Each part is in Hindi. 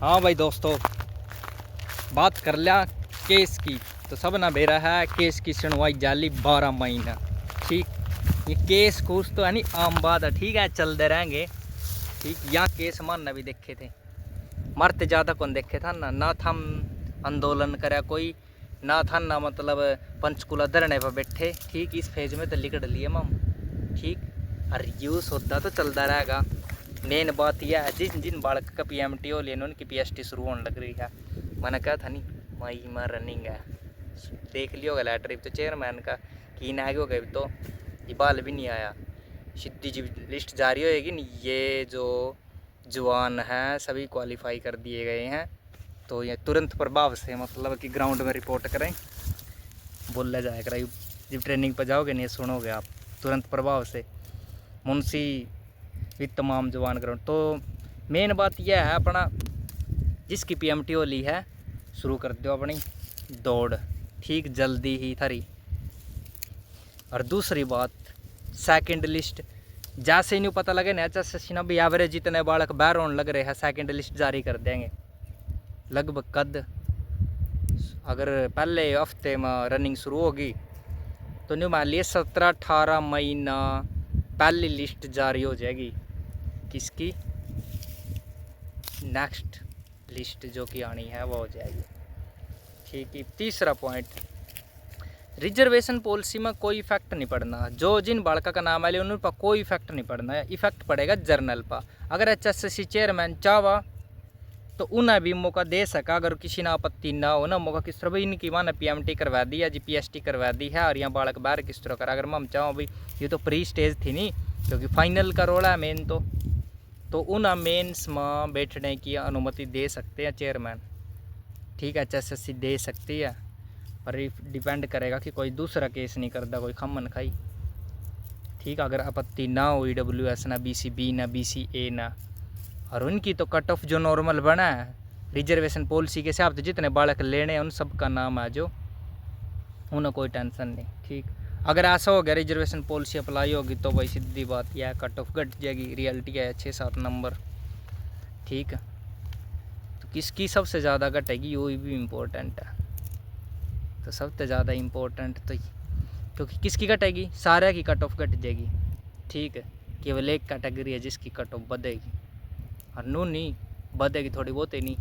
हाँ भाई दोस्तों, बात कर लिया केस की तो सब ना बेरा है केस की सुनवाई जाली 12 महीना। ठीक, ये केस कूस तो है नहीं आम बात है, ठीक है, चलते रहेंगे। ठीक, यहाँ केस मानना भी देखे थे, मरते ज़्यादा कौन देखे था ना था हम आंदोलन करा कोई, ना था ना मतलब पंचकूला धरने पर बैठे। ठीक, इस फेज में तो लिकड़ लिए मम। ठीक, और यूस होता तो चलता रहेगा। मेन बात यह है जिन जिन बालक का PMT हो लेने उनकी PST शुरू होने लग रही है। मैंने कहा था नहीं मई में रनिंग है, देख लियो होगा लेटर तो चेयरमैन का कि ना आगे हो गए तो ये बाल भी नहीं आया। सीधी जी लिस्ट जारी होएगी नहीं, ये जो जवान हैं सभी क्वालिफाई कर दिए गए हैं, तो ये तुरंत प्रभाव से मतलब कि ग्राउंड में रिपोर्ट करें, बोला जाएगा। जब ट्रेनिंग पर जाओगे नहीं सुनोगे आप, तुरंत प्रभाव से मुंशी भी तमाम जवान ग्राउंड। तो मेन बात यह है अपना जिसकी PMT हो ली है शुरू कर दो अपनी दौड़, ठीक, जल्दी ही थारी। और दूसरी बात, सेकंड लिस्ट जैसे ही नहीं पता लगे ना जैसे ना भी एवरेज जितने बालक बाहर होने लग रहे हैं, सेकंड लिस्ट जारी कर देंगे लगभग कद। अगर पहले हफ्ते में रनिंग शुरू होगी तो नहीं मान लिए 17-18 महीना पहली लिस्ट जारी हो जाएगी। किसकी? नेक्स्ट लिस्ट जो कि आनी है वो हो जाएगी। ठीक है, तीसरा पॉइंट, रिजर्वेशन पॉलिसी में कोई इफेक्ट नहीं पड़ना। जो जिन बालका का नाम आए उन पर कोई इफेक्ट नहीं पड़ना है, इफेक्ट पड़ेगा जर्नल पर। अगर HSSC चेयरमैन चावा तो उन्हें भी मौका दे सका, अगर किसी ना आपत्ति ना हो ना मौका किस तरह भाई इनकी माना PMT करवा दी या PST करवा दी है और यहाँ बालक बाहर किस तरह करा। अगर मैं चाहूँ भाई ये तो प्री स्टेज थी नहीं, क्योंकि फाइनल का रोल है मेन, तो उन मेंस में बैठने की अनुमति दे सकते हैं चेयरमैन। ठीक है, HSSC दे सकती है, पर डिपेंड करेगा कि कोई दूसरा केस नहीं करता, कोई खमन खाई। ठीक, अगर आपत्ति ना हो EWS ना BCB ना BCA ना, और उनकी तो कट ऑफ जो नॉर्मल बना है रिजर्वेशन पॉलिसी के हिसाब से जितने बालक लेने हैं उन सब का नाम आ जो, उन्हें कोई टेंशन नहीं। ठीक, अगर ऐसा हो गया रिजर्वेशन पॉलिसी अप्लाई होगी तो भाई सीधी बात यह कट ऑफ घट जाएगी, रियलिटी है 6-7 नंबर। ठीक, तो किसकी सबसे ज़्यादा घटेगी वो भी इम्पोर्टेंट है। तो सबसे ज़्यादा इम्पोर्टेंट तो क्योंकि किसकी घटेगी, सारे की कट ऑफ घट जाएगी। ठीक है, केवल एक कैटेगरी है जिसकी कट ऑफ बढ़ेगी, और नू नहीं बढ़ेगी थोड़ी बहुत ही नहीं,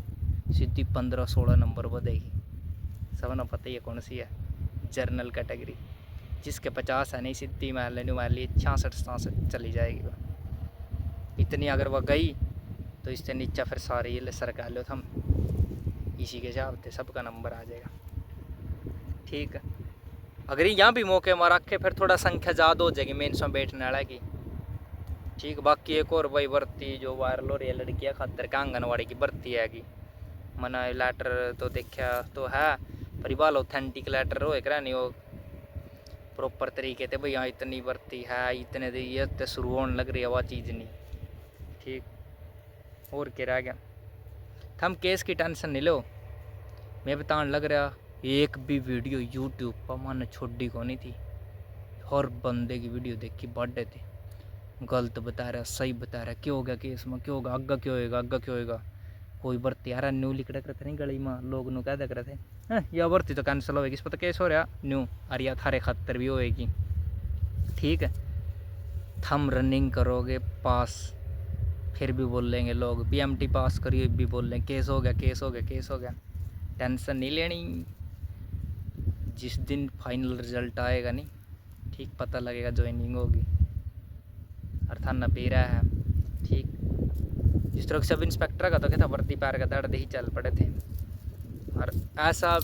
सीधी 15-16 नंबर बढ़ेगी। सबने पता ही है कौन सी है, जर्नल कैटेगरी, जिसके 50 है नहीं सीधी मान ली 66-67 चली जाएगी वो। इतनी अगर वह गई तो इससे नीचा फिर सारे ये सरकार लो हम इसी के हिसाब से सबका नंबर आ जाएगा। ठीक है, अगर यहाँ भी मौके में रखे फिर थोड़ा संख्या ज़्यादा हो जाएगी मेंस में बैठने वाला की। ठीक, बाकी एक और भाई भर्ती जो वायरल हो रही है लड़कियाँ खातर का आंगनवाड़ी की भर्ती हैगी। मना लेटर तो देखा तो है, पर बाल ऑथेंटिक लेटर हो एक नहीं वो प्रॉपर तरीके से भाई हाँ इतनी भर्ती है इतने ये तो शुरू होने लग रही है, वह चीज़ नहीं। ठीक, और क्या रह गया, हम केस की टेंशन नहीं लो, मैं बताने लग रहा एक भी वीडियो यूट्यूब पर मैंने छोड़ी को नहीं थी, हर बंदे की वीडियो देखी बर्थडे थे, गलत बता रहा सही बता रहा, क्यों हो गया केस में, क्यों होगा आगा, क्यों होएगा आगा, क्यों होएगा। कोई भर्ती यार न्यू लिख रहे थे नहीं गली में, लोग नु कह दे रहे थे यह भर्ती तो कैंसिल होएगी, इस पर तो केस हो रहा न्यू, और या थारे खातर भी होएगी। ठीक है, थम रनिंग करोगे पास फिर भी बोल लेंगे लोग, PMT पास करिए भी बोल लेंगे केस हो गया केस हो गया केस हो गया। टेंशन नहीं लेनी, जिस दिन फाइनल रिजल्ट आएगा नहीं, ठीक पता लगेगा ज्वाइनिंग होगी और थाना पेरा है। ठीक, जिस तरह सब इंस्पेक्टर का तो क्या था वर्दी पैर का दर्द ही चल पड़े थे, और ऐसा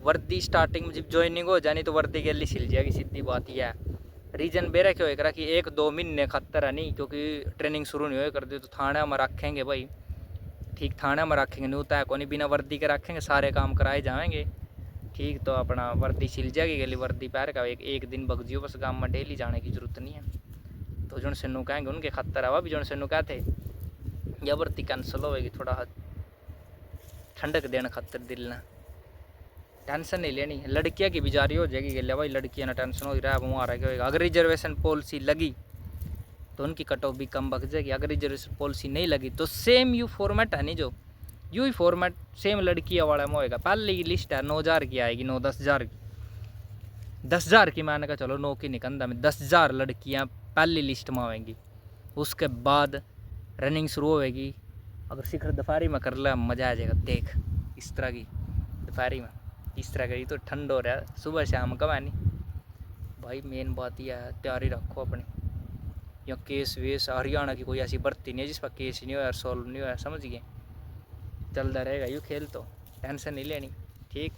वर्दी स्टार्टिंग में जब ज्वाइनिंग हो जानी तो वर्दी गली सिल जाएगी, सीधी बात यह है। रीजन बेरा क्यों है कि 1-2 महीने खतर है नहीं, क्योंकि ट्रेनिंग शुरू नहीं हो कर दी तो थाने में रखेंगे भाई। ठीक, थाने में रखेंगे नहीं होता है को नहीं, बिना वर्दी के रखेंगे सारे काम कराए जाएंगे। ठीक, तो अपना वर्दी सिल जाएगी गली, वर्दी पैर का एक दिन बग जियो, बस गाँव में डेली जाने की जरूरत नहीं है। तो जो से नु कहेंगे उनके खतर है, वह भी जो से नु कहते या भर्ती कैंसिल होएगी, थोड़ा ठंडक देना खातर दिल ना, टेंशन नहीं लेनी। लड़कियां की भी जारी हो जाएगी गले भाई, लड़कियां ना टेंशन हो रहा है वो आ रहा होगा। अगर रिजर्वेशन पॉलिसी लगी तो उनकी कट ऑफ भी कम बच जाएगी, अगर रिजर्वेशन पॉलिसी नहीं लगी तो सेम यू फॉर्मेट है नहीं जो यूँ ही फॉर्मेट सेम लड़कियाँ वाला में होएगा। पहले की लिस्ट है 9,000 की आएगी, 9-10,000 की, 10,000 की मैंने कहा चलो 9 की निकंदा में 10,000 लड़कियाँ पहली लिस्ट में आएंगी। उसके बाद रनिंग शुरू होएगी। अगर शिखर दोपहरी में कर ले मज़ा आ जाएगा। देख इस तरह की दोपहरी में इस तरह की, तो ठंड हो रहा है, सुबह शाम का नहीं भाई। मेन बात यह है तैयारी रखो अपनी। या केस वेस हरियाणा की कोई ऐसी भर्ती नहीं है जिस पर केस नहीं हो, सॉल्व नहीं हुआ, समझ गए। चलता रहेगा यूँ खेल, तो टेंशन नहीं लेनी, ठीक।